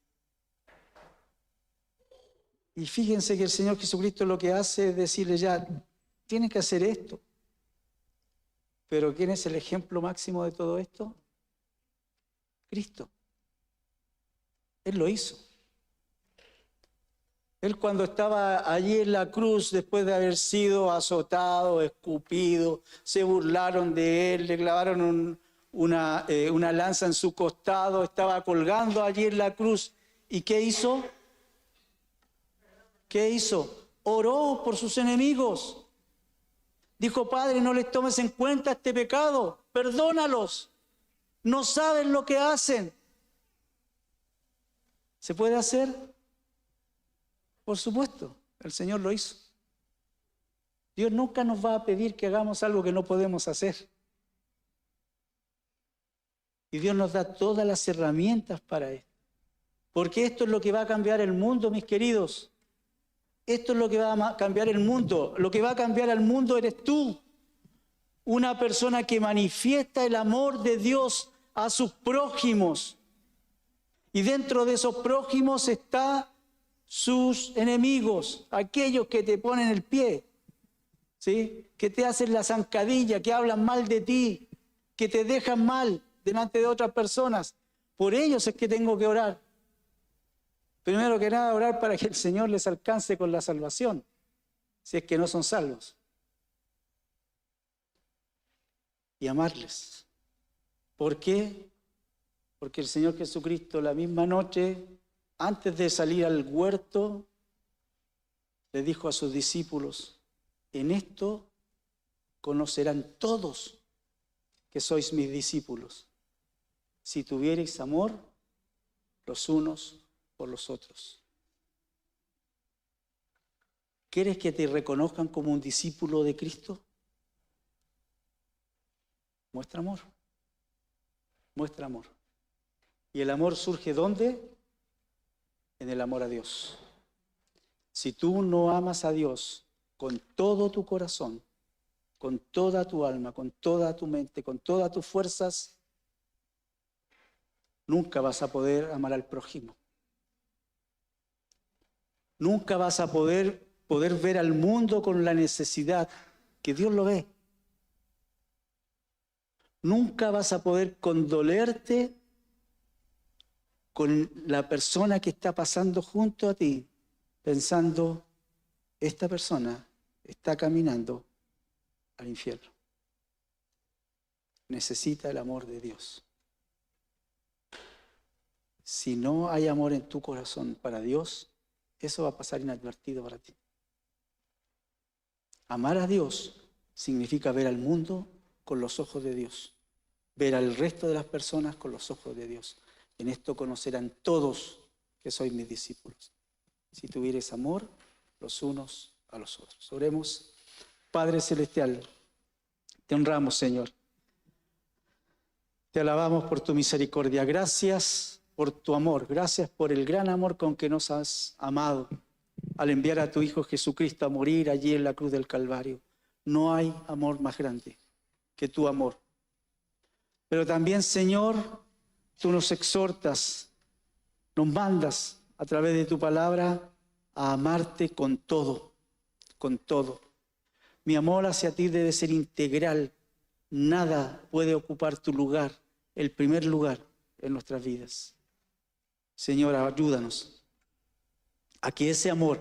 Y fíjense que el Señor Jesucristo lo que hace es decirle ya, tienes que hacer esto. Pero ¿quién es el ejemplo máximo de todo esto? Cristo. Él lo hizo. Él cuando estaba allí en la cruz, después de haber sido azotado, escupido, se burlaron de él, le clavaron una lanza en su costado, estaba colgando allí en la cruz. ¿Y qué hizo? ¿Qué hizo? Oró por sus enemigos. Dijo, Padre, no les tomes en cuenta este pecado, perdónalos. No saben lo que hacen. ¿Se puede hacer? Por supuesto, el Señor lo hizo. Dios nunca nos va a pedir que hagamos algo que no podemos hacer. Y Dios nos da todas las herramientas para esto. Porque esto es lo que va a cambiar el mundo, mis queridos. Esto es lo que va a cambiar el mundo. Lo que va a cambiar al mundo eres tú. Una persona que manifiesta el amor de Dios a sus prójimos. Y dentro de esos prójimos están sus enemigos, aquellos que te ponen el pie, ¿sí? Que te hacen la zancadilla, que hablan mal de ti, que te dejan mal delante de otras personas. Por ellos es que tengo que orar. Primero que nada, orar para que el Señor les alcance con la salvación, si es que no son salvos. Y amarles. ¿Por qué? Porque el Señor Jesucristo la misma noche, antes de salir al huerto, le dijo a sus discípulos: en esto conocerán todos que sois mis discípulos, si tuviereis amor los unos por los otros. ¿Quieres que te reconozcan como un discípulo de Cristo? Muestra amor. Muestra amor. ¿Y el amor surge dónde? En el amor a Dios. Si tú no amas a Dios con todo tu corazón, con toda tu alma, con toda tu mente, con todas tus fuerzas, nunca vas a poder amar al prójimo. Nunca vas a poder ver al mundo con la necesidad que Dios lo ve. Nunca vas a poder condolerte con la persona que está pasando junto a ti, pensando: esta persona está caminando al infierno. Necesita el amor de Dios. Si no hay amor en tu corazón para Dios, eso va a pasar inadvertido para ti. Amar a Dios significa ver al mundo con los ojos de Dios, ver al resto de las personas con los ojos de Dios. En esto conocerán todos que sois mis discípulos, si tuviereis amor los unos a los otros. Oremos. Padre Celestial, te honramos, Señor. Te alabamos por tu misericordia. Gracias por tu amor. Gracias por el gran amor con que nos has amado al enviar a tu Hijo Jesucristo a morir allí en la cruz del Calvario. No hay amor más grande que tu amor. Pero también, Señor, tú nos exhortas, nos mandas a través de tu palabra a amarte con todo, con todo. Mi amor hacia ti debe ser integral. Nada puede ocupar tu lugar, el primer lugar en nuestras vidas. Señor, ayúdanos a que ese amor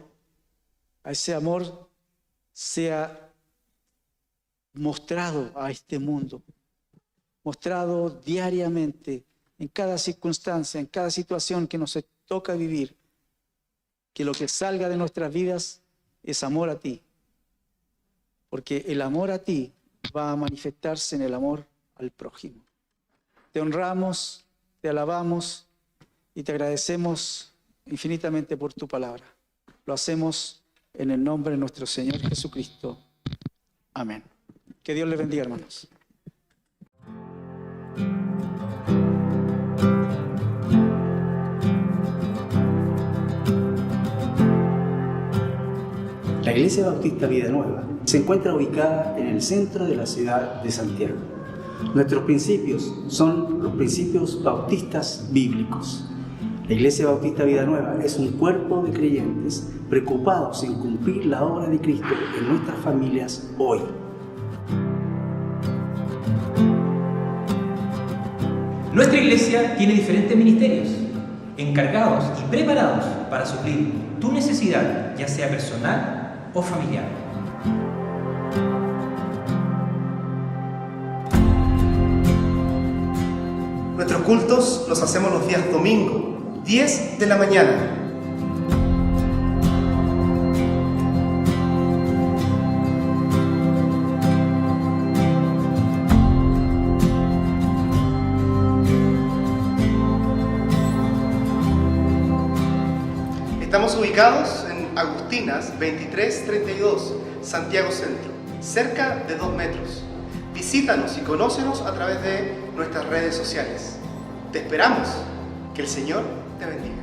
sea mostrado a este mundo, mostrado diariamente, en cada circunstancia, en cada situación que nos toca vivir, que lo que salga de nuestras vidas es amor a ti, porque el amor a ti va a manifestarse en el amor al prójimo. Te honramos, te alabamos y te agradecemos infinitamente por tu palabra. Lo hacemos en el nombre de nuestro Señor Jesucristo. Amén. Que Dios les bendiga, hermanos. La Iglesia Bautista Vida Nueva se encuentra ubicada en el centro de la ciudad de Santiago. Nuestros principios son los principios bautistas bíblicos. La Iglesia Bautista Vida Nueva es un cuerpo de creyentes preocupados en cumplir la obra de Cristo en nuestras familias hoy. Nuestra iglesia tiene diferentes ministerios, encargados y preparados para suplir tu necesidad, ya sea personal o familiar. Nuestros cultos los hacemos los días domingo, 10 de la mañana. Estamos ubicados en Agustinas 2332, Santiago Centro, cerca de 2 metros. Visítanos y conócenos a través de nuestras redes sociales. Te esperamos. Que el Señor te bendiga.